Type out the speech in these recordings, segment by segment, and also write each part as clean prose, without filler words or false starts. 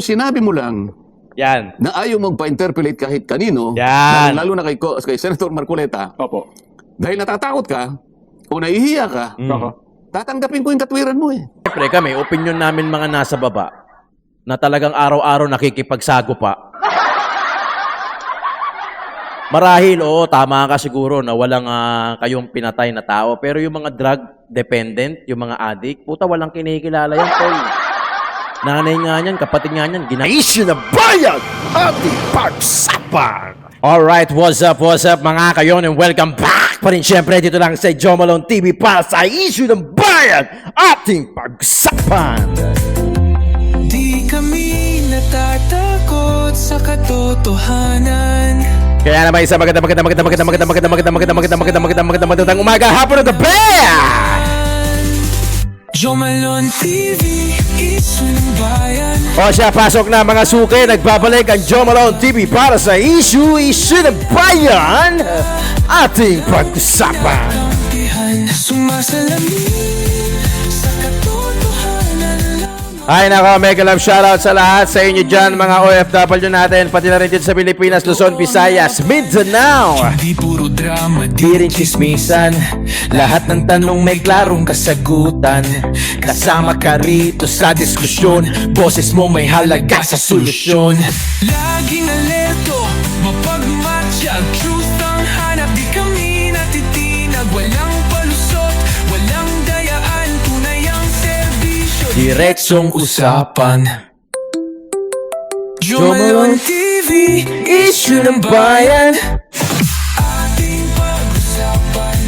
kung sinabi mo lang Yan. na ayaw magpa-interpolate kahit kanino, Yan. lalo na kay Senator Marcoleta, Opo. dahil natatakot ka o nahihiya ka, tatanggapin ko yung katwiran mo eh. Siyempre kami, opinion namin mga nasa baba na talagang araw-araw nakikipagsago pa. Marahil, oo, tama ka siguro na walang kayong pinatay na tao. Pero yung mga drug dependent, yung mga addict, puta, walang kinikilala yan, tol. Nanay nga yan, kapatid nga yan, issue na bayan ating pagsapan. Alright, what's up mga kayon, and welcome back pa rin syempre dito lang sa Joe Malone TV para sa issue ng bayan ating pagsapan. Di kami natatakot sa katotohanan. Kaya naman isa magandang umaga, hapon at gabi! Joe Malone TV, issue ng bayan. O siya, pasok na mga suki, nagbabalik ang Joe Malone TV para sa issue ng bayan ating pag-usapan. Kampihan, sumasalamin sa katotohanan lang. Ay nako, mega love shoutout sa lahat sa inyo dyan, mga OFW natin, pati na rin dito sa Pilipinas, Luzon, Visayas, Mindanao. Di puro drama, Di rin chismisan, lahat ng tanong may klarong kasagutan. Kasama ka rito sa diskusyon, boses mo may halaga sa solusyon. laging alerto, mapagmatsyag. Truth ang hanap, di kami natitinag. Walang palusot, walang dayaan. Tunay ang serbisyo, Diretsong usapan. Joe Malone TV, Issue ng bayan. ating pag-usapan.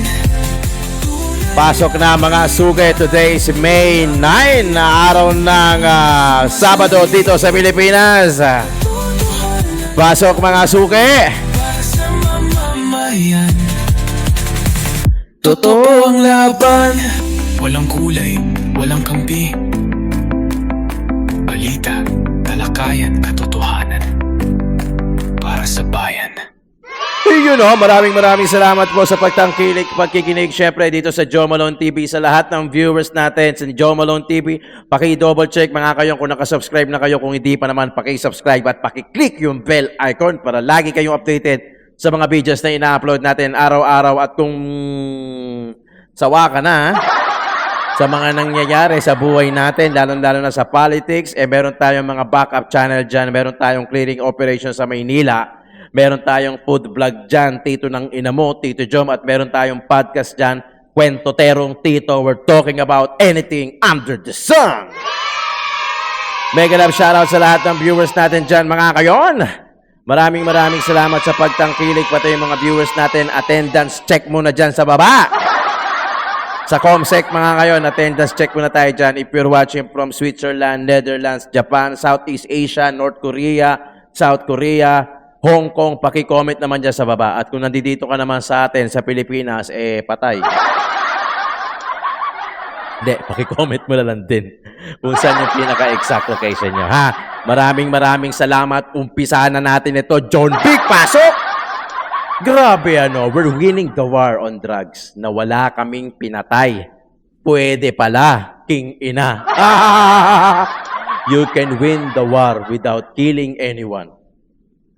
Pasok na mga suki, today is May 9 na araw ng Sabado dito sa Pilipinas. Pasok mga suki. Para sa mamamayan, totoo ang laban. Walang kulay, walang kampi. Balita, talakayan, katotohanan. Para sa bayan. You know, maraming salamat po sa pagkikinig syempre dito sa Joe Malone TV. Sa lahat ng viewers natin sa Joe Malone TV, paki-double check mga kayo kung nakasubscribe na kayo. Kung hindi pa naman, paki-subscribe at paki-click yung bell icon para lagi kayong updated sa mga videos na ina-upload natin araw-araw. At kung sawa ka na sa mga nangyayari sa buhay natin, lalo-lalo na sa politics, meron tayong mga backup channel dyan, meron tayong clearing operation sa Maynila, meron tayong food vlog dyan, Tito ng Ina Mo, Tito Jom, at meron tayong podcast dyan, Kwentoterong Tito. We're talking about anything under the sun. Mega love shoutout sa lahat ng viewers natin dyan, mga kayon. Maraming salamat sa pagtangkilik, pati yung mga viewers natin. Attendance check muna dyan sa baba. Sa Comsec, mga kayon, attendance check muna tayo dyan. If you're watching from Switzerland, Netherlands, Japan, Southeast Asia, North Korea, South Korea, Hong Kong, paki-comment naman dyan sa baba. At kung nandito ka naman sa atin, sa Pilipinas, patay. Hindi, paki-comment mo na lang din kung saan yung pinaka-exact location nyo, ha? Maraming salamat. Umpisa na natin ito. John Big, pasok! Grabe we're winning the war on drugs na wala kaming pinatay. Pwede pala, King Ina. You can win the war without killing anyone.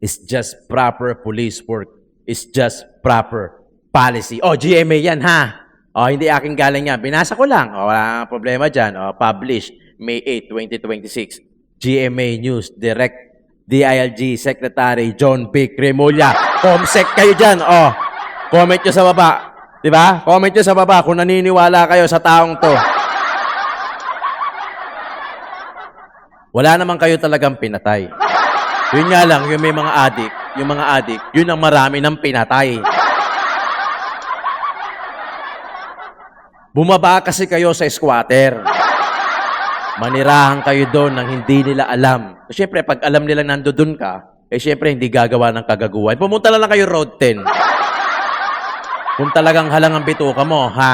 It's just proper police work. It's just proper policy. Oh, GMA yan, ha? Oh, hindi aking galing yan. Binasa ko lang. Oh, wala problema dyan. Oh, published May 8, 2026. GMA News, Direct DILG Secretary John P. Cremulya. Comsec kayo dyan. Oh, comment nyo sa baba. Diba? Comment nyo sa baba kung naniniwala kayo sa taong to. Wala naman kayo talagang pinatay. Yun nga lang, yung may mga addict, yun ang marami ng pinatay. Bumaba kasi kayo sa squatter. Manirahan kayo doon nang hindi nila alam. Siyempre, pag alam nila nandoon ka, siyempre, hindi gagawa ng kagaguhan. Pumunta lang kayo Road 10. Kung talagang halang ang bituka mo, ha?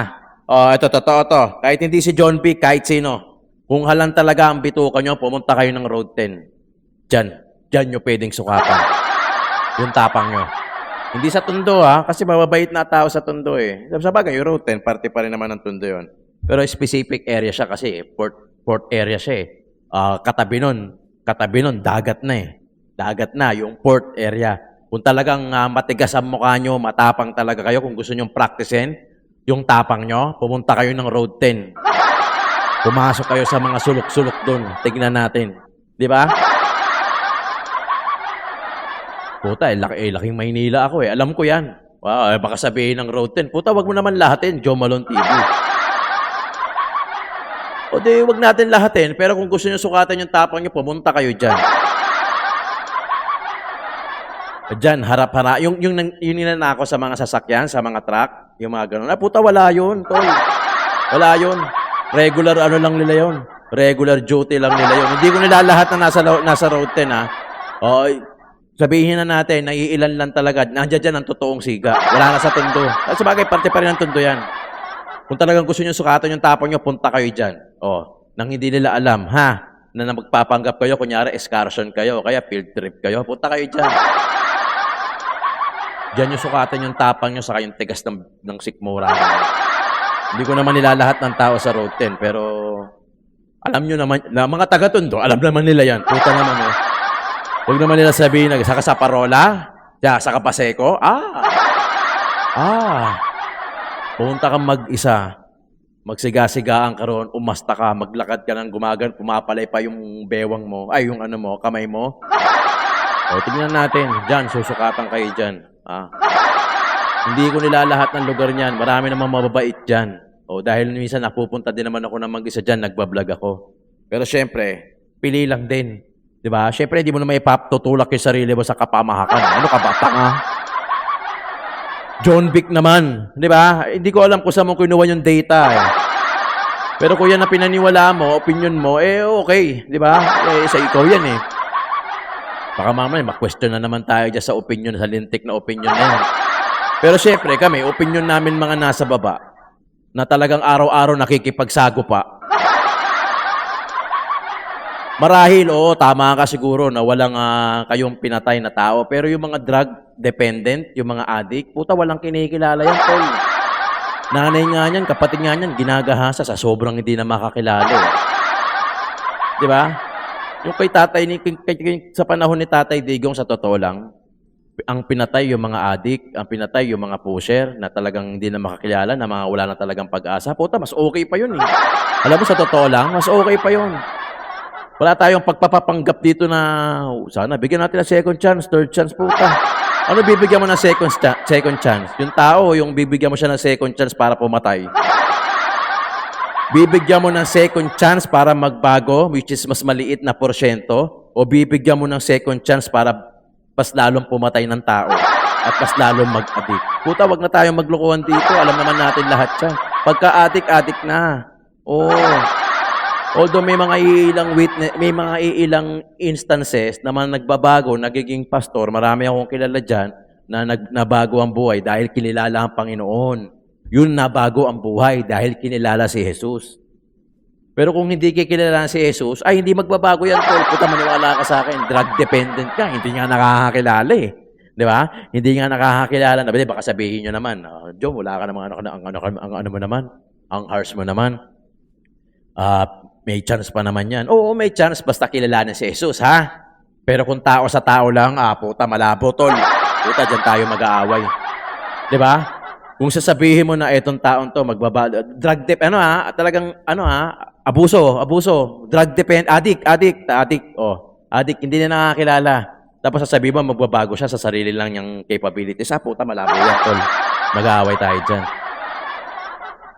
Oh, ito, totoo to. Kahit hindi si John P., kahit sino. Kung halang talaga ang bituka nyo, pumunta kayo ng Road 10. Diyan nyo pwedeng sukapan. Yung tapang nyo. Hindi sa Tondo, ha? Kasi mababait na tao sa Tondo, eh. Sa bagay, yung Road 10, parte pa rin naman ng Tondo yun. Pero specific area siya kasi, port area siya, eh. Katabi nun, katabi nun, dagat na eh. Dagat na, yung port area. Kung talagang matigas ang mukha nyo, matapang talaga kayo, kung gusto nyong practicein, yung tapang nyo, pumunta kayo ng Road 10. Pumasok kayo sa mga sulok-sulok doon. Tignan natin. Di ba? Puta, laking Maynila ako eh. Alam ko yan. Wow, baka sabihin ng Road 10, puta, wag mo naman lahatin, Joe Malone TV. O di, wag natin lahatin, pero kung gusto nyo sukatan yung tapang nyo, pumunta kayo dyan. Dyan, harap-harap. Yung ninanako sa mga sasakyan, sa mga truck, yung mga ganun. Puta, wala yun, tol. Wala yun. Regular ano lang nila yun. Regular duty lang nila yun. Hindi ko nila lahat na nasa Road 10, ha. O, sabihin na natin, naiilan lang talaga. Nandiyan dyan ang totoong siga. Wala na sa tundo. At sabagay, parte pa rin ng tundo yan. Kung talagang gusto nyo sukatan yung tapang nyo, punta kayo dyan. O, nang hindi nila alam, ha, na magpapanggap kayo, kunyari, excursion kayo, kaya field trip kayo, punta kayo dyan. Diyan yung sukatan yung tapang nyo, saka yung tigas ng sikmura. Hindi ko naman nilalahat ng tao sa Road 10, pero alam nyo naman, na mga taga-tundo, alam naman nila yan. Puta naman, oh. Huwag naman nila sabihin, saka sa Parola, saka Paseco, pumunta kang mag-isa, magsiga-sigaan ka ron, umasta ka, maglakad ka ng gumagan, pumapalay pa yung bewang mo, ay yung ano mo, kamay mo. O, tignan natin, dyan, susukatan kayo dyan. Hindi ko nilalahat ng lugar niyan, marami namang mababait dyan. O, dahil minsan napupunta din naman ako ng mag-isa dyan, nagbablog ako. Pero syempre, pili lang din. Diba? Syempre, hindi mo na may tutulak yung sarili mo sa kapamahakan. Ano ka ba? Tanga? John Vic naman. Diba? Hindi ko alam kung saan mo kinuha yung data. Eh. Pero kung yan na pinaniwala mo, opinion mo, okay. Diba? Sa ikaw yan eh. Baka mamaya, ma-question na naman tayo dyan sa opinion, sa lintik na opinion na yan. Pero syempre, kami, opinion namin mga nasa baba, na talagang araw-araw nakikipagsago pa. Marahil, oo, tama ka siguro na walang kayong pinatay na tao. Pero yung mga drug dependent, yung mga addict, puta, walang kinikilala yan, tol. Nanay nga yan, kapatid nga yan, ginagahasa sa sobrang hindi na makakilala. Eh. Di ba? Yung kay tatay, sa panahon ni Tatay Digong, sa totoo lang, ang pinatay yung mga addict, ang pinatay yung mga pusher na talagang hindi na makakilala, na mga wala na talagang pag-asa. Puta, mas okay pa yun eh. Alam mo, sa totoo lang, mas okay pa yun. Wala tayong pagpapapanggap dito na, sana, bigyan natin ng second chance, third chance, puta. Ano bibigyan mo ng second chance? Yung tao, yung bibigyan mo siya ng second chance para pumatay. Bibigyan mo ng second chance para magbago, which is mas maliit na porsyento, o bibigyan mo ng second chance para mas lalong pumatay ng tao at mas lalong mag-addict. Puta, wag na tayong maglokohan dito. Alam naman natin lahat yan. Pagka-addict na. Oo. Although may mga ilang instances na nagbabago, nagiging pastor, marami akong kilala dyan na nabago ang buhay dahil kinilala ang Panginoon. Yun, nabago ang buhay dahil kinilala si Jesus. Pero kung hindi kikilala si Jesus, ay hindi magbabago yan, tol. Puta, maniwala ka sa akin, drug dependent ka, hindi nga nakakakilala eh. Di ba? Hindi nga nakakakilala na, baka sabihin nyo naman, Joe, wala ka namang ano mo naman, ang harsh mo naman. May chance pa naman yan. Oo, may chance, basta kilalanin si Jesus, ha? Pero kung tao sa tao lang, puta, malabo, tol. Puta, dyan tayo mag-aaway. Di ba? Kung sasabihin mo na etong taong to, drug talagang, abuso, drug addict, addict, hindi na nakakilala. Tapos sasabihin mo, magbabago siya sa sarili lang niyang capabilities. Puta, malabo yan, tol. Mag-aaway tayo dyan.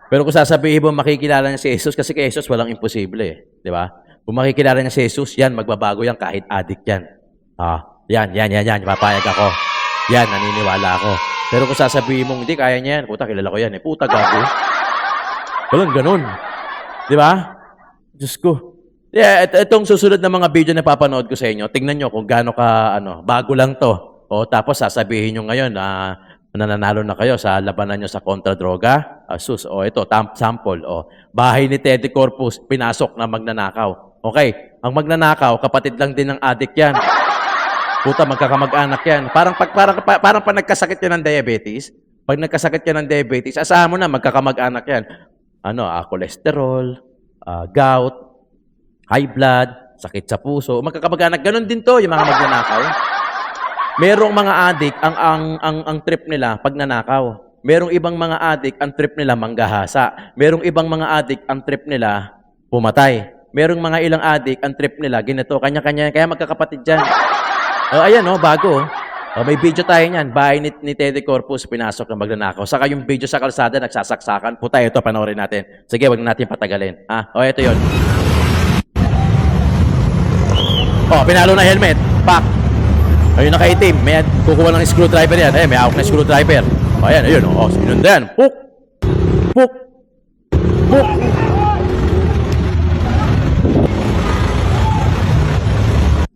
Pero kung sasabihin mo, makikilala niya si Jesus, kasi kay Jesus walang imposible eh. Di ba? Kung makikilala niya si Jesus, yan, magbabago yan kahit addict yan. Yan, papayag ako. Yan, naniniwala ako. Pero kung sasabihin mo, hindi, kaya niya yan. Puta, kilala ko yan eh. Puta, gago. Walang ganun. Di ba? Diyos ko. Yeah, itong susunod na mga video na papanood ko sa inyo, tingnan nyo kung gaano ka, bago lang to. O tapos sasabihin nyo ngayon na nananalo na kayo sa labanan nyo sa kontra-droga. Ito, sample. Bahay ni Teddy Corpus, pinasok na magnanakaw. Okay, ang magnanakaw, kapatid lang din ng addict yan. Puta, magkakamag-anak yan. Parang pag nagkasakit yan ng diabetes, pag nagkasakit yan ng diabetes, asahan mo na, magkakamag-anak yan. Cholesterol, gout, high blood, sakit sa puso, magkakamag-anak. Ganon din to, yung mga magnanakaw. Merong mga adik, ang trip nila pag nanakaw. Merong ibang mga adik, ang trip nila manggahasa. Merong ibang mga adik, ang trip nila pumatay. Merong mga ilang adik, ang trip nila ganito, kanya-kanya, kaya magkakapatid dyan. Ayan, bago. May video tayo niyan. Bahay ni Teddy Corpus, pinasok ng magnanakaw. Saka yung video sa kalsada, nagsasaksakan. Puta, ito, panoorin natin. Sige, wag na natin patagalin. Ito yun. Pinalo na helmet. Pak. Ayun, nakaitim. May kukuha ng screwdriver yan. May hawak na screwdriver. Ayan, ayun. Sinunda yan. Puk. Puk. Puk.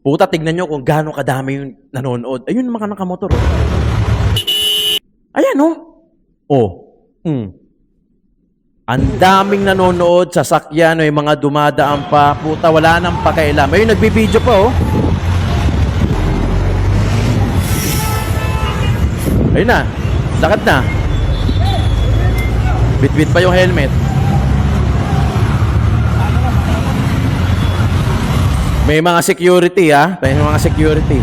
Puta, tignan nyo kung gaano kadami yung nanonood. Ayun, mga nakamotor. Ayan, Ang daming nanonood, sasakyan, may mga dumadaan pa. Puta, wala nang pakailam. Ayun, nagbibideo pa, Ayun na, lakad na. Bit-bit pa yung helmet. May mga security, May mga security.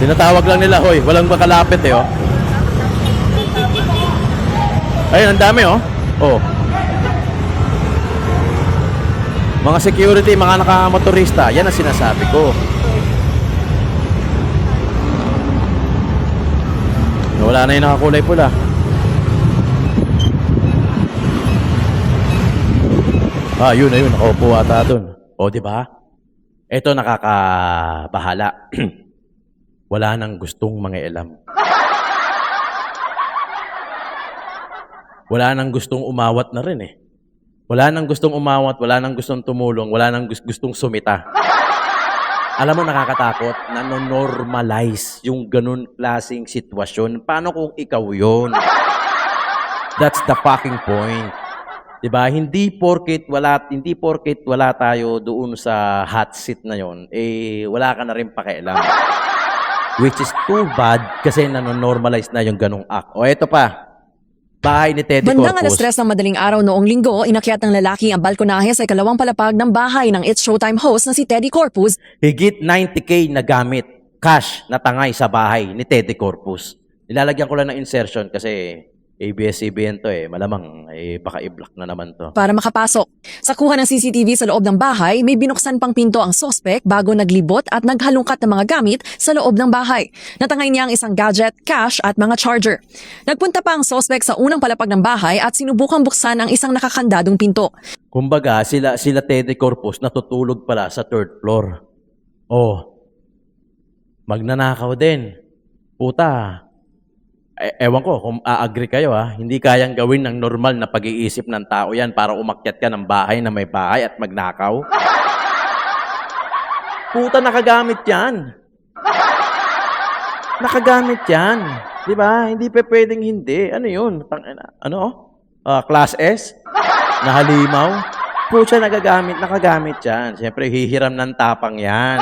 Tinatawag lang nila, hoy. Walang makalapit, Ayun, ang dami, Mga security, mga nakamotorista. Yan ang sinasabi ko. Wala na yung nakakulay pula. Yun na yun. Nakaupo ata dun. Di ba? Ito nakakabahala. Wala nang gustong mangialam. Wala nang gustong umawat na rin Wala nang gustong umawat, wala nang gustong tumulong, wala nang gustong sumita. Alam mo, nakakatakot, nanonormalize yung ganun klaseng sitwasyon. Paano kung ikaw yun? That's the fucking point. Diba? Hindi porket wala tayo doon sa hot seat na yon, wala ka na rin pakialam. Which is too bad kasi nanonormalize na yung ganung act. Eto pa. Bahay ni Teddy Bandang Corpus. 3:00 ng madaling araw noong linggo, inakyat ng lalaki ang balkonahe sa ikalawang palapag ng bahay ng It's Showtime host na si Teddy Corpus. Higit 90K na gamit, cash na tangay sa bahay ni Teddy Corpus. Nilalagyan ko lang ng insertion kasi ABS-CBN to malamang baka i-block na naman to. Para makapasok. Sa kuha ng CCTV sa loob ng bahay, may binuksan pang pinto ang sospek bago naglibot at naghalungkat ng mga gamit sa loob ng bahay. Natangay niya ang isang gadget, cash at mga charger. Nagpunta pa ang sospek sa unang palapag ng bahay at sinubukang buksan ang isang nakakandadong pinto. Kumbaga, sila Teddy Corpus natutulog pala sa 3rd floor. Magnanakaw din. Puta. Ewan ko kung a-agree kayo hindi kayang gawin ng normal na pag-iisip ng tao yan para umakyat ka ng bahay na may bahay at magnakaw. Puta, nakagamit yan. Nakagamit yan. Diba? Hindi pa pwedeng hindi. Ano yun? Class S? Na halimaw? Puta, nakagamit yan. Siyempre, hihiram ng tapang yan.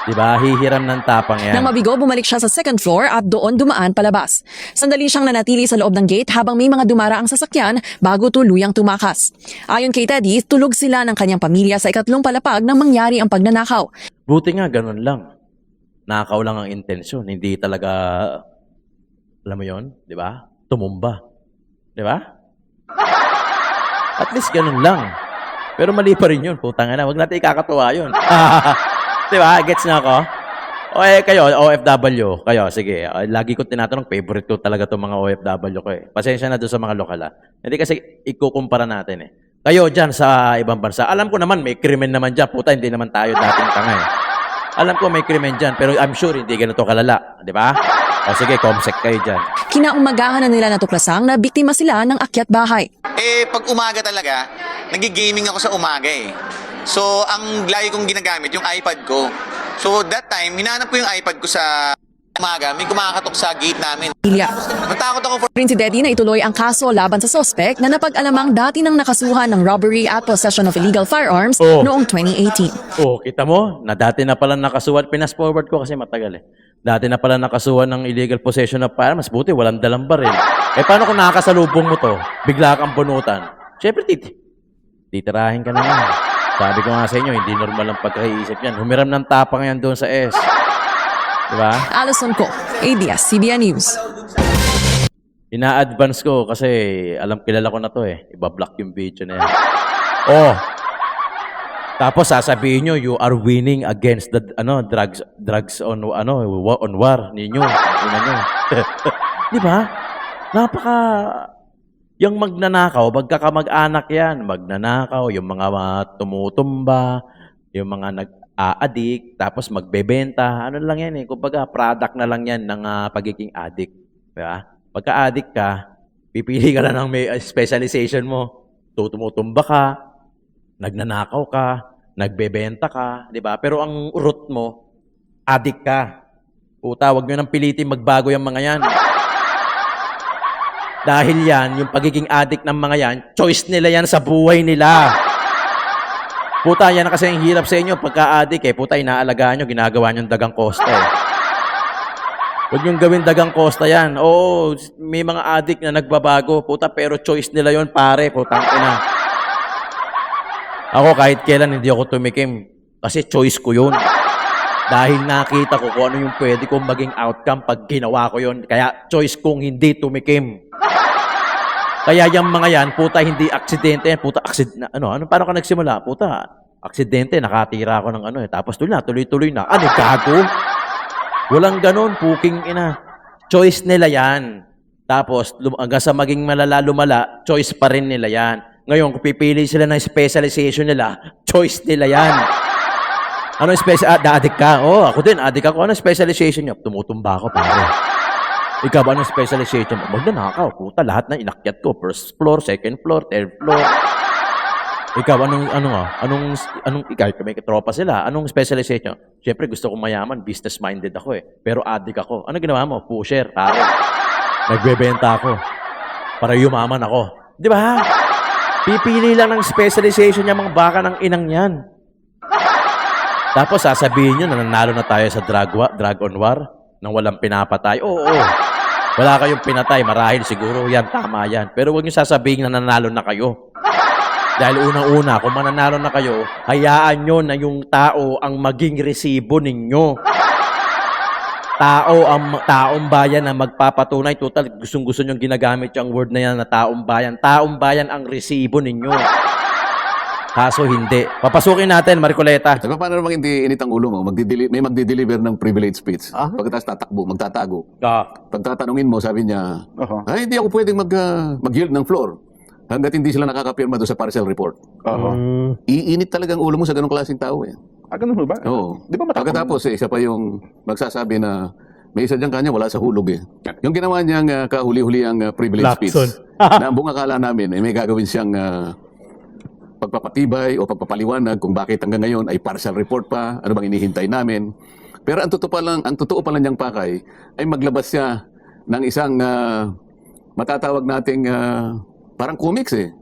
Diba? Hihiram ng tapang yan. Nang mabigo, bumalik siya sa 2nd floor at doon dumaan palabas. Sandali siyang nanatili sa loob ng gate habang may mga dumaraang sasakyan bago tuluyang tumakas. Ayon kay Teddy, tulog sila ng kanyang pamilya sa 3rd palapag nang mangyari ang pagnanakaw. Buti nga, ganun lang. Nakaw lang ang intensyon. Hindi talaga, alam mo yon, di ba? Tumumba. Di ba? At least ganun lang. Pero mali pa rin yun. Putang ina, wag natin ikakatuwa yun. Diba? Gets na ako? Kayo, OFW. Kayo, sige. Lagi ko tinatanong, favorite ko talaga itong mga OFW ko Pasensya na doon sa mga lokal Hindi kasi ikukumpara natin Kayo dyan sa ibang bansa. Alam ko naman, may krimen naman dyan. Puta, hindi naman tayo dating tanga Alam ko may krimen dyan, pero I'm sure hindi ganito kalala. Di ba? Sige, comsec kayo dyan. Kinaumagahan na nila natuklasang na biktima sila ng akyat bahay. Pag umaga talaga, nag-gaming ako sa umaga So, ang lagi kong ginagamit, yung iPad ko. So, that time, hinanap ko yung iPad ko sa Umaga, may kumakatok sa gate namin. Ilya. Natakot ako for Rin si Deddy na ituloy ang kaso laban sa sospek na napag-alamang dati nang nakasuhan ng robbery at possession of illegal firearms noong 2018. Oh, kita mo, na dati na pala nakasuhan, pinas-forward ko kasi matagal eh. Dati na pala nakasuhan ng illegal possession of firearms, buti walang dalang baril. Eh paano kung nakakasalubong mo to, bigla kang bunutan? Siyempre, titirahin ka na yan. Sabi ko nga sa inyo, hindi normal ang pagkaiisip yan. Humiram ng tapang yan doon sa S. Diba? Alison Ko, ABS-CBN News. Ina-advance ko kasi kilala ko na to eh. Iba-block yung video na yan. Oh. Tapos sasabihin nyo, you are winning against the drugs on war ninyo. Ina nyo. Di ba? Napaka yung magnanakaw, magkakamag-anak yan. Magnanakaw, yung mga tumutumba, yung mga nag-a-addict, tapos magbebenta. Ano lang yan eh. Kumbaga, product na lang yan ng pagiging addict. Diba? Pagka-addict ka, pipili ka na ng may specialization mo. Tumutumba ka, nagnanakaw ka, nagbebenta ka, di ba? Pero ang root mo, addict ka. Puta, wag nyo nang pilitin magbago yung mga yan. Dahil yan, yung pagiging addict ng mga yan, choice nila yan sa buhay nila. Puta, yan na kasi ang hirap sa inyo. Pagka-addict eh, puta, inaalagaan nyo, ginagawa nyo dagang kosta eh. Huwag niyong gawin dagang kosta yan. Oo, may mga addict na nagbabago. Puta, pero choice nila yon pare. Putang ina. Ako kahit kailan hindi ako tumikim. Kasi choice ko yun. Dahil nakita ko kung ano yung pwede kong maging outcome pag ginawa ko yun. Kaya choice kong hindi tumikim. Kaya yung mga yan, puta, hindi aksidente yan. Puta, paano ka nagsimula? Puta, aksidente, nakatira ako ng tapos tuloy-tuloy na. Ano, gago? Walang ganun, puking ina. Choice nila yan. Tapos, hanggang sa maging lumala, choice pa rin nila yan. Ngayon, kung pipili sila ng specialization nila, choice nila yan. Ano addict ka? Oh, ako din, addict ako. Ano specialization niya? Tumutumba ako, pare. Ikaw ba anong specialization mo? Magnanakaw. Puta, lahat na inakyat ko. First floor, second floor, third floor. Ikaw, ikaw, may tropa sila. Anong specialization? Siyempre, gusto kong mayaman. Business-minded ako eh. Pero addict ako. Ano ginawa mo? Pusher, pare. Nagbebenta ako. Para yumaman ako. Di ba? Pipili lang ng specialization niya mga baka ng inang yan. Tapos sasabihin nyo na nanalo na tayo sa drug on war nang walang pinapatay. Oo. Wala kayong pinatay. Marahil siguro yan. Tama yan. Pero huwag nyo sasabihin na nanalo na kayo. Dahil unang-una, kung mananalo na kayo, hayaan nyo na yung tao ang maging resibo ninyo. Taong bayan na magpapatunay. Total, gustong-gusto nyo ginagamit yung word na yan na taong bayan. Taong bayan ang resibo ninyo. Kaso hindi. Papasukin natin, Marcoleta. Sabi, paano namang hindi init ang ulo mo? May magdi-deliver ng privilege speech. Pagkatapos magtatago. Pagtatanungin mo, sabi niya, ay, hindi ako pwedeng mag-yield ng floor hanggat hindi sila nakakapirma doon sa partial report. Iinit talagang ulo mo sa ganong klaseng tao eh. Ganun mo ba? Oo. Di ba Pagkatapos isa pa yung magsasabi na may isa diyang kanya wala sa hulog eh. Yung ginawa niyang kahuli-huli ang privilege speech na ang buong akala namin may gagawin siyang pagpapatibay o pagpapaliwanag kung bakit hanggang ngayon ay partial report pa, ano bang inihintay namin. Pero ang totoo pa lang niyang pakay ay maglabas siya ng isang matatawag nating parang comics eh.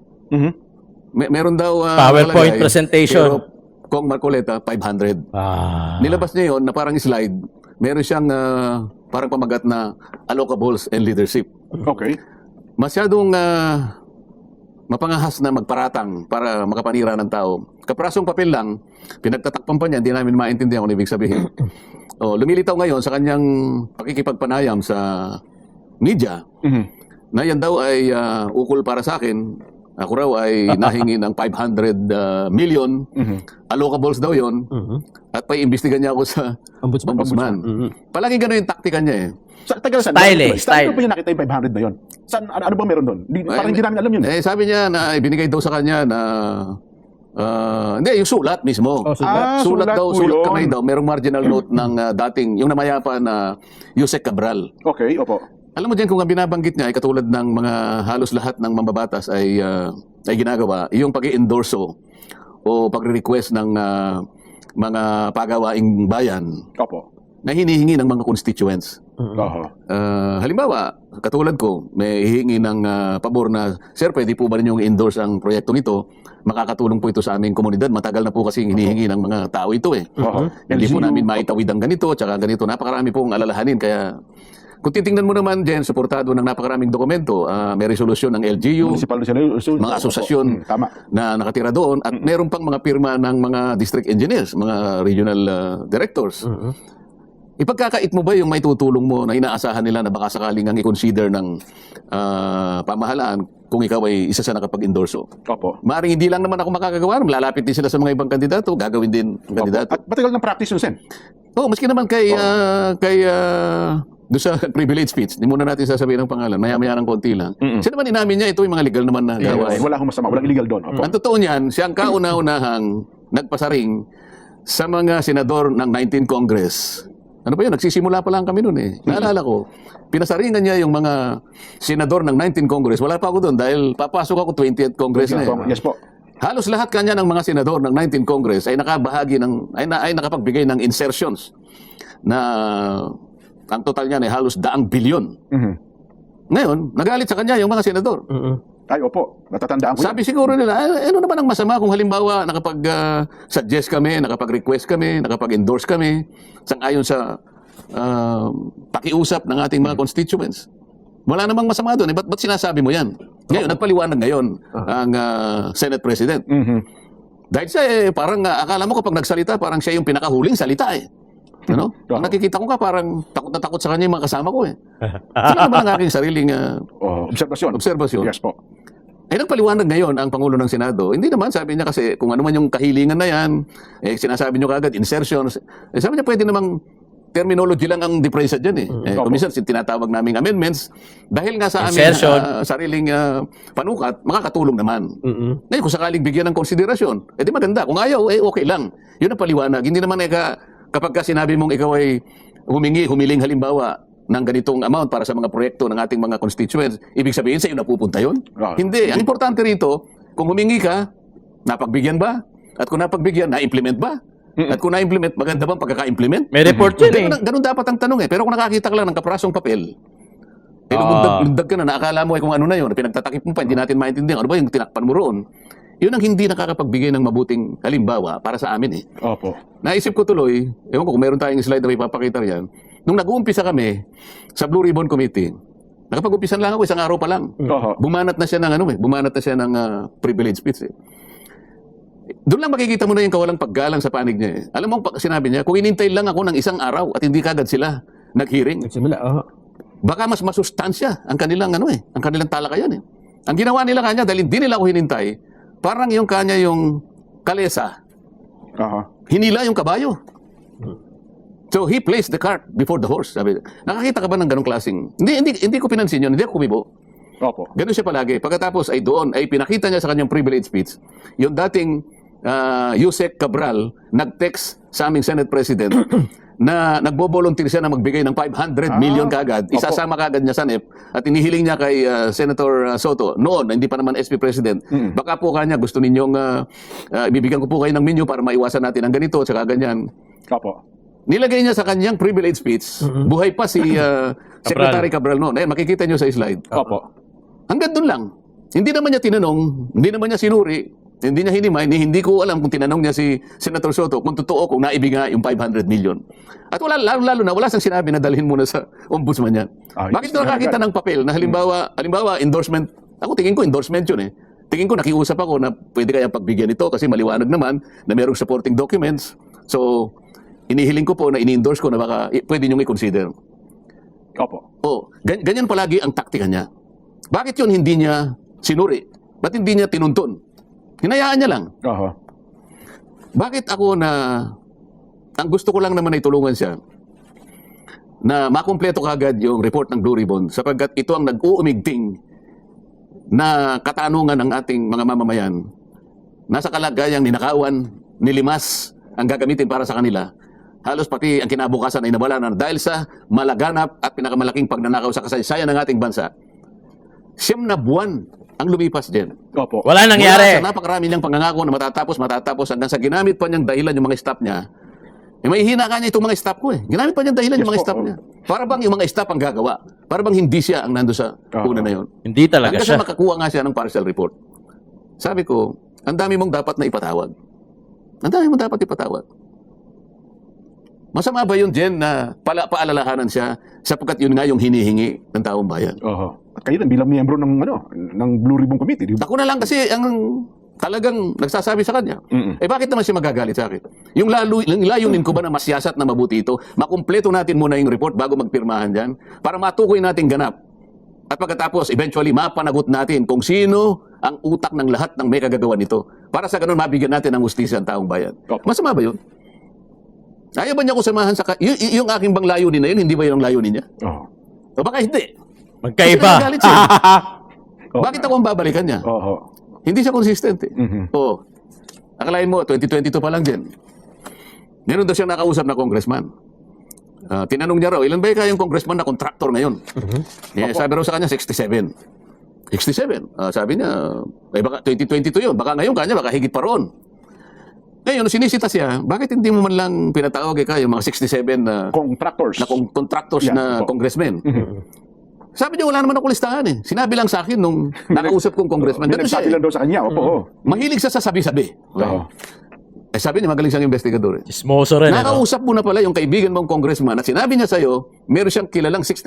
Meron daw PowerPoint presentation. Pero Kong Marcoleta 500. Nilabas niya yon na parang slide. Meron siyang parang pamagat na allocables and leadership. Okay. Masyadong mapangahas na magparatang para makapanira ng tao. Kaprasong papel lang, pinagtatakpan pa niya, hindi namin maintindihan kung ibig sabihin. Lumilitaw ngayon sa kanyang pakikipagpanayam sa media na yan daw ay ukol para sa akin. Ako raw ay nahingi ng 500 million. Allocables daw yon. At paiimbestigan niya ako sa ombudsman. Palagi gano'n yung taktika niya eh. Style. Saan ba yung nakita yung 500 na yun? Ano ba meron doon? Parang hindi namin alam yun. Sabi niya na ibinigay daw sa kanya na hindi, yung sulat mismo. Sulat kamay daw. Merong marginal note ng dating, yung namayapa na Yusek Cabral. Okay, opo. Alam mo dyan, kung ang binabanggit niya ay katulad ng mga halos lahat ng mambabatas ay ginagawa, yung pag-i-endorso o pag-request ng mga pagawaing bayan. Opo. na hinihingi ng mga constituents. Oho. Halimbawa, katulad ko, may hihingi ng pabor na, Sir, pwede po ba ninyong endorse ang proyektong ito? Makakatulong po ito sa aming komunidad. Matagal na po kasi hinihingi ng mga tao ito eh. Oho. Hindi po LGU. namin maitawid ang ganito, tsaka ganito. Napakarami pong alalahanin. Kaya kung titingnan mo naman, Jen, suportado ng napakaraming dokumento, may resolusyon ng LGU, Municipal resolution. mga asosasyon Tama. na nakatira doon, at meron pang mga pirma ng mga district engineers, mga regional directors. Ipagkakait mo ba yung may tutulong mo na inaasahan nila na baka sakaling ang i-consider ng pamahalaan kung ikaw ay isa sa nakapag-endorso? Opo. Maring hindi lang naman ako makakagawa, lalapit din sila sa mga ibang kandidato, gagawin din ang kandidato. At matagal ng practice yun, Sen. Oh, maski naman kay doon sa privilege speech, hindi muna natin sasabihin ng pangalan, maya-maya ng konti lang. Siya naman inamin niya, ito yung mga legal naman na gawain. Wala akong masama. Walang illegal doon. Opo. Ang totoo niyan, siya ang kauna-unahang nagpasaring sa mga senador ng 19th Congress. Ano ba yun? Nagsisimula pa lang kami noon eh. Naalala ko, pinasaringan niya yung mga senador ng 19th Congress. Wala pa ako doon dahil papasok ako 20th Congress na eh. Yes po. Halos lahat kanya ng mga senador ng 19th Congress ay nakabahagi ng ay nakapagbigay ng insertions na ang total niyan ay halos 100 bilyon. Ngayon, nagalit sa kanya yung mga senador. Ay, opo. Natatandaan ko. Sabi siguro nila, ano naman ang masama kung halimbawa nakapag-suggest kami, nakapag-request kami, nakapag-endorse kami sang-ayon sa pakiusap ng ating mga constituents. Wala namang masama doon. Ba't sinasabi mo yan? Ngayon, nagpaliwanag ngayon ang Senate President. Dahil siya, parang akala mo kapag nagsalita, parang siya yung pinakahuling salita eh. Ano? Ang nakikita ko parang takot na takot sa kanya yung mga kasama ko eh. Sila naman ang aking sariling obserbasyon. Yes po. ay nagpaliwanag ngayon ang Pangulo ng Senado. Hindi naman, sabi niya kasi kung ano man yung kahilingan na yan, sinasabi niyo kagad, insertions. Sabi niya pwede namang terminology lang ang diferensya dyan eh. Kuminsan tinatawag naming amendments dahil nga sa aming sariling panukat, makakatulong naman. Ngayon, kung sakaling bigyan ng konsiderasyon, di maganda. Kung ayaw, okay lang. Yun ang paliwanag. Hindi naman kapag sinabi mong ikaw ay humiling halimbawa ng ganitong amount para sa mga proyekto ng ating mga constituents, ibig sabihin sa iyo napupunta yun? Hindi. Ang importante rito, kung humingi ka, napagbigyan ba? At kung napagbigyan, na-implement ba? At kung na-implement, maganda bang pagkaka-implement? May report yun Ganun dapat ang tanong eh. Pero kung nakakita ka lang ng kaprasong papel, lumundag ka na, naakala mo kung ano na yun, pinagtatakip mo pa, hindi natin maintindihan. Ano ba yung tinakpan mo roon? Yun ang hindi nakakapagbigay ng mabuting halimbawa para sa amin eh. Opo. Naisip ko tuloy, ewan ko kung meron tayong slide na may papakita riyan, nung nag-uumpisa kami sa Blue Ribbon Committee, nakapag-umpisan lang ako, isang araw pa lang. Bumanat na siya ng privilege speech eh. Doon lang makikita mo na yung kawalang paggalang sa panig niya eh. Alam mo, sinabi niya, kung inintay lang ako ng isang araw at hindi kagad sila nag-hearing, baka mas masustansya ang kanilang ang kanilang talakayan eh. Ang ginawa nila kanya dahil hindi nila ako hinintay, parang yung kanya yung kalesa. Hinila yung kabayo. So he placed the cart before the horse. Sabi, nakakita ka ba ng ganong klaseng? Hindi ko pinansin yun, hindi ako kumibo. Opo. Ganun siya palagi. Pagkatapos ay doon ay pinakita niya sa kanyang privilege speech yung dating Yusek Cabral nag-text sa aming Senate President na nagbo-volunteer siya na magbigay ng 500 million kagad. Isasama kagad niya sa NEP at inihiling niya kay Senator Soto noon, hindi pa naman SP President. Baka po kanya gusto ninyong ibibigyan ko po kayo ng menu para maiwasan natin ang ganito at ganyan. Opo. Nilagay niya sa kanyang privilege speech, buhay pa si Secretary Cabral noon. Makikita niyo sa slide. Opo. Hanggang doon lang. Hindi naman niya tinanong, hindi naman niya sinuri, hindi niya hinimay, hindi ko alam kung tinanong niya si Senator Soto kung totoo kung naibigay yung 500 million. At lalo na, wala siyang sinabi na dalhin muna sa ombudsman niya. Bakit nakakita ng papel na halimbawa endorsement, ako tingin ko endorsement yun eh. Tingin ko nakiusap ako na pwede kayang pagbigyan ito kasi maliwanag naman na merong supporting documents. So, inihiling ko po na ini-endorse ko na baka pwede niyong i-consider. Opo. Ganyan palagi ang taktika niya. Bakit yun hindi niya sinuri? Ba't hindi niya tinuntun? Hinayaan niya lang. Bakit ako ang gusto ko lang naman ay tulungan siya na makumpleto kagad yung report ng Blue Ribbon sapagkat ito ang nag-uumigting na katanungan ng ating mga mamamayan. Nasa kalagayang ninakawan, nilimas ang gagamitin para sa kanila. Halos pati ang kinabukasan ay nawala na dahil sa malaganap at pinakamalaking pagnanakaw sa kasaysayan ng ating bansa. 9 na buwan ang lumipas din. Opo. Wala nangyari. Mula sa napakarami niyang pangangako na matatapos hanggang sa ginamit pa niyang dahilan yung mga staff niya may hina ka niya itong mga staff ko eh. Ginamit pa niya dahilan yung Yes mga po, staff oo. niya. Para bang yung mga staff ang gagawa? Para bang hindi siya ang nando sa una na yun? Hindi talaga Hanggang siya. sa makakuha nga siya ng partial report. Sabi ko, ang dami mong dapat na ipatawag. Ang dami mong dapat ipatawag. Masama ba yun, Jen, na paalalahanan siya sapagkat yun nga yung hinihingi ng taong bayan? Oo. At kayo rin bilang miyembro ng Blue Ribbon Committee, di ba? Ako na lang kasi ang talagang nagsasabi sa kanya. Mm-mm. Eh bakit naman siya magagalit sa akin? Yung layunin ko ba na masiyasat na mabuti ito, makumpleto natin muna yung report bago magpirmahan dyan para matukoy natin ganap. At pagkatapos, eventually, mapanagot natin kung sino ang utak ng lahat ng may kagagawa nito. Para sa ganun, mabigyan natin ng hustisya ang taong bayan. Opo. Masama ba yun? Ayaw ba niya ko samahan sa... yung aking bang layunin na yun, hindi ba yun ang layunin niya? Oo. O baka hindi. Magkaiba. Kasi nagagalit siya. Oo. Bakit ako ang babalikan niya? Oo. Hindi siya consistent eh. Mhm. Oo. Akalain mo, 2022 pa lang din. Meron daw siyang nakausap na congressman. Tinanong niya raw, ilan ba kayang congressman na contractor ngayon? Sabi raw sa kanya, 67. 67. Sabi niya, baka 2022 yun. Baka ngayon kanya, baka higit pa roon. Ngayon, sinisita siya, bakit hindi mo man lang pinatawag kayo mga 67 na Contractors. contractors Yeah, na opo. congressmen? Sabi niya, wala naman ako listahan eh. Sinabi lang sa akin nung nakausap kong congressman. May Ganun siya nagsabi eh. lang daw sa kanya. Opo. oo. Mahilig siya sa sabi-sabi. Oo. Eh sabi niya, magaling siyang investigador eh. Chismoso rin, ano? Nakausap mo na pala yung kaibigan mong congressman at sinabi niya sa'yo, meron siyang kilalang 67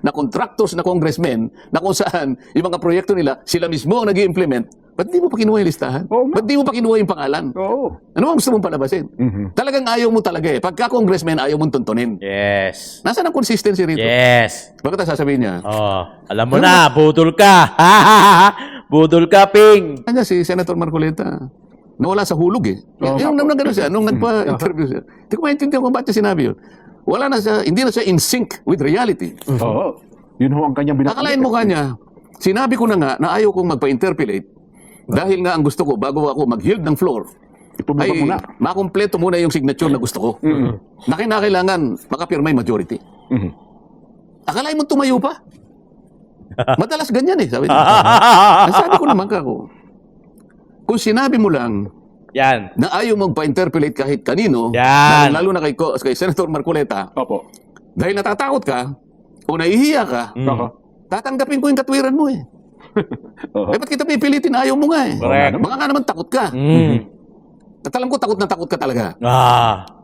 na contractors na congressmen na kung saan yung mga proyekto nila, sila mismo ang nag-i-implement. Ba't di mo pa kinuha yung listahan? Oo nga. Ba't di mo pa kinuha yung pangalan? Oo. Ano ang gusto mong palabasin? Mhm. Talagang ayaw mo talaga eh. Pagka congressman, ayaw mong tuntunin. Yes. Nasaan ang consistency rito? Yes. Bakit sasabihin niya? Oh, alam mo na, budol ka. Budol ka, Ping. Kanya si Senator Marcoleta, nawala sa hulog eh. Oo, Yung opo. nung gano'n siya, nung nagpa-interview siya. Hindi ko maintindihan kung bakit niya sinabi yun. Wala na siya, hindi na siya in sync with reality. Oo. Yun ho ang kanyang binabanggit. Akalain mo kanya, sinabi ko na nga na ayaw kong magpa-interpolate dahil nga ang gusto ko bago ako mag-yield ng floor Ipumaba ay muna. makumpleto muna yung signature na gusto ko. Na kinakailangan makapirma yung majority. Mhm. Akalain mo tumayo pa? Madalas ganyan eh, sabi niya. Ang sabi ko naman kako, kung sinabi mo lang Yan. na ayaw magpa-interpolate kahit kanino, Yan. lalo na kay Senator Marcoleta, Opo. dahil natatakot ka o nahihiya ka, Oo. tatanggapin ko yung katwiran mo eh. Oo. Eh, ba't kita pipilitin? Ayaw mo nga eh. Correct. Baka nga naman takot ka. At alam ko, takot na takot ka talaga.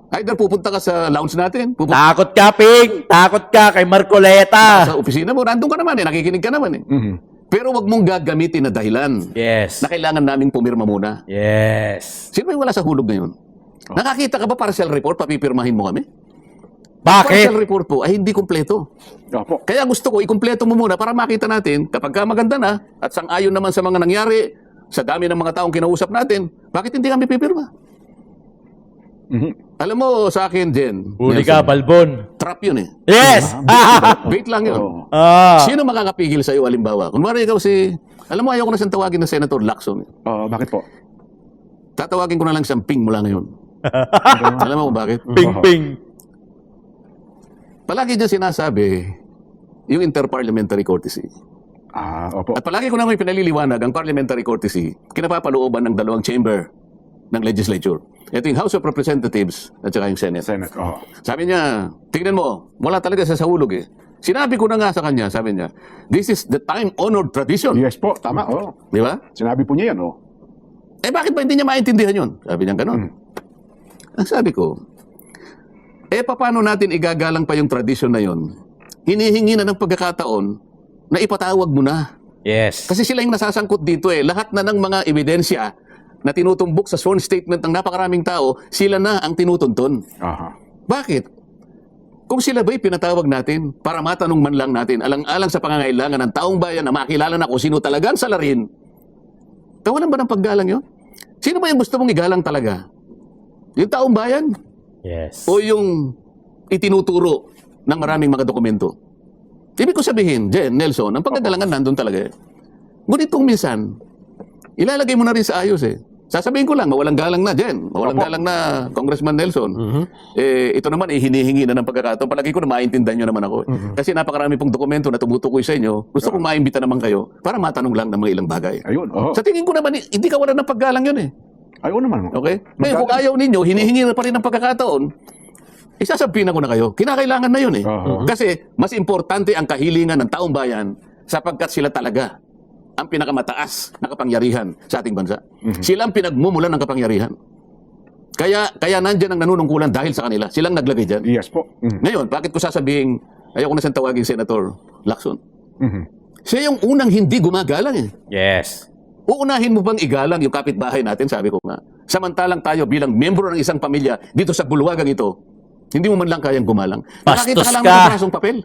Either pupunta ka sa lounge natin, pupunta Takot ka, Ping. Takot ka kay Marcoleta. sa opisina mo, nandun ka naman eh, nakikinig ka naman eh. Mhm. Pero wag mong gagamitin na dahilan Yes. na kailangan naming pumirma muna. Yes. Sino ba yung wala sa hulog ngayon? Nakakita ka ba partial report, papipirmahin mo kami? Bakit? Partial report po ay hindi kumpleto. Opo. Kaya gusto ko, ikumpleto mo muna para makita natin, kapag ka maganda na, at sang-ayon naman sa mga nangyari, sa dami ng mga taong kinausap natin, bakit hindi kami pipirma? Mhm. Alam mo, sa akin, Jen, Huli ka, Nelson, Balbon. trap yun eh. Yes. Bait lang yun. Oo. Sino makakapigil sa'yo, alimbawa? Kunwari ikaw alam mo, ayaw ko na siyang tawagin na Senator Lacson. Bakit po? Tatawagin ko na lang siyang Ping mula ngayon. Alam mo kung bakit? Ping, ping. Palagi niya sinasabi, yung interparliamentary courtesy. Opo. At palagi ko naman pinaliliwanag ang parliamentary courtesy, kinapapalooban ng dalawang chamber ng legislature. Ito yung House of Representatives at saka yung Senate. Senate. Oo. Sabi niya, tingnan mo, wala talaga sa sahulog eh. Sinabi ko na nga sa kanya, sabi niya, this is the time-honored tradition. Yes po. Tama. Oo. Di ba? Sinabi po niya yan. Oo. Eh bakit ba hindi niya maintindihan yun? Sabi niya ganun. Ang sabi ko, paano natin igagalang pa yung tradition na yun? Hinihingi na ng pagkakataon na ipatawag mo na. Yes. Kasi sila yung nasasangkot dito eh. Lahat na ng mga ebidensya na tinutumbok sa sworn statement ng napakaraming tao, sila na ang tinutuntun. Aha. Bakit? Kung sila ba'y pinatawag natin para matanong man lang natin alang-alang sa pangangailangan ng taong bayan na makilala na kung sino talagang salarin, kawalan ba ng paggalang yun? Sino ba yung gusto mong igalang talaga? Yung taong bayan? Yes. O yung itinuturo ng maraming mga dokumento? Ibig ko sabihin, Jen, Nelson, ang pagkagalangan nandun talaga eh. Ngunit kung minsan, ilalagay mo na rin sa ayos eh. Sasabihin ko lang, mawalang galang na, Jen. Mawalang galang na, Congressman Nelson. Ito naman, hinihingi na ng pagkakataon. Palagi ko na maintindihan nyo naman ako. Kasi napakarami pong dokumento na tumutukoy sa inyo. Gusto kong maimbita naman kayo para matanong lang ng mga ilang bagay. Ayun. Oo. Sa tingin ko naman, hindi ka wala ng paggalang yun eh. Ayun naman. Okay? Ngayon, kung ayaw ninyo, hinihingi na pa rin ng pagkakataon isasabihin ako na kayo, kinakailangan na yun eh. Oo. Kasi mas importante ang kahilingan ng taong bayan sapagkat sila talaga ang pinakamataas na kapangyarihan sa ating bansa. Sila ang pinagmumulan ng kapangyarihan. Kaya nandyan ang nanunungkulan dahil sa kanila. Silang naglagay dyan. Yes po. Ngayon, bakit ko sasabihin, ayoko na siyang tawagin Senator Lacson. Mhm. Siya yung unang hindi gumagalang eh. Yes. Uunahin mo bang igalang yung kapitbahay natin, sabi ko nga. Samantalang tayo bilang membro ng isang pamilya dito sa bulwagang ito, hindi mo man lang kayang gumalang. Nakakita ka lang Bastos ka. ng prasong papel.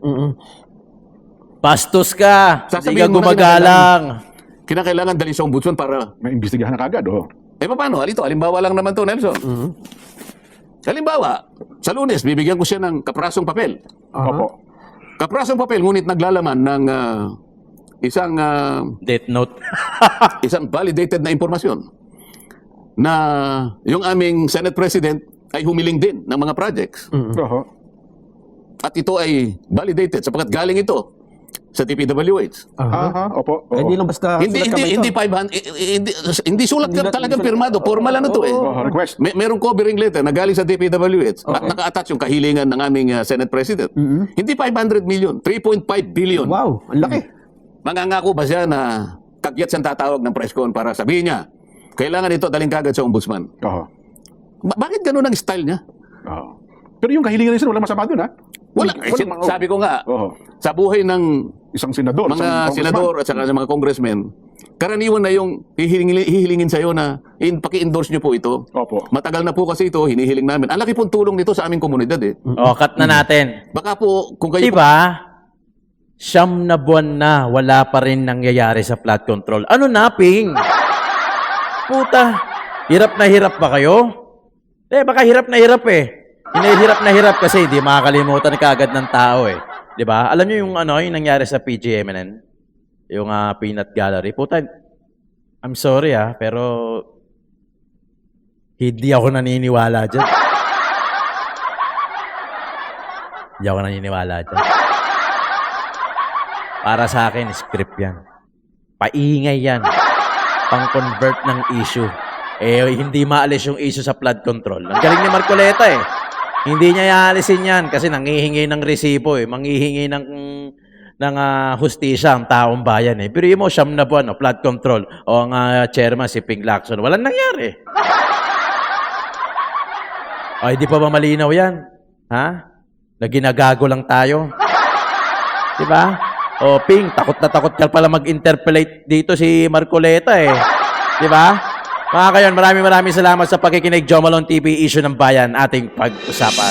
Bastos ka. Hindi Sasabihin ka mo na gumagalang. Kinakailangan dali sa ombudsman para, May imbestigahan na kagad, oh. paano? Halimbawa lang naman to, Nelson. Halimbawa, sa Lunes, bibigyan ko siya ng kaprasong papel. Opo. Kaprasong papel, ngunit naglalaman ng isang Death note. isang validated na impormasyon na yung aming Senate President ay humiling din ng mga projects. Oho. At ito ay validated sapagkat galing ito sa DPWH. Aha, opo. Oo. Hindi lang basta Hindi sulat kamay hindi to. 500 hindi sulat ka talagang pirmado, formal ano to eh. Oo, request. Merong covering letter na galing sa DPWH at naka-attach yung kahilingan ng aming Senate President. Hindi 500 million, 3.5 billion. Wow, ang laki. Mangangako ba siya na kagyat siyang tatawag ng press con para sabihin niya, kailangan ito daling kagad sa ombudsman. Oho. Bakit ganun ang style niya? Oo. Pero yung kahilingan nila, walang masama dun, ha? Wala. Sabi ko nga, Oo. sa buhay ng Isang senador. isang mga congressman. senador at saka sa mga congressmen, karaniwan na yung hihilingin sa'yo na paki-endorse niyo po ito. Opo. Matagal na po kasi ito, hinihiling namin. Ang laki pong tulong nito sa aming komunidad eh. O, cut na natin. Baka po, kung kayo Diba? Siyam na buwan na, wala pa rin nangyayari sa flood control. Ano na, Ping? Puta, hirap na hirap ba kayo? Baka hirap na hirap eh. Hinihirap na hirap kasi di makakalimutan kaagad ng tao eh. Di ba? Alam niyo yung yung nangyari sa PGMNN? Yung Peanut Gallery. Puta, I'm sorry pero hindi ako naniniwala dyan. Hindi ako naniniwala dyan. Para sa akin, script yan. Paingay yan. Pang-convert ng issue. Hindi maalis yung issue sa flood control. Ang galing ni Marcoleta eh. Hindi niya ialisin yan kasi nangihingi ng resibo eh. Manghihingi ng hustisya ang taong bayan eh. Pero mo, siyam na buwan, flood control. O ang chairman, si Ping Lacson. Walang nangyari. O, hindi pa ba malinaw yan? Ha? Na ginagago lang tayo. Diba? O, Ping, takot na takot ka pala mag-interpolate dito si Marcoleta eh. Diba? Mga kayon, maraming salamat sa pakikinig. Joe Malone TV, issue ng bayan, ating pag-usapan.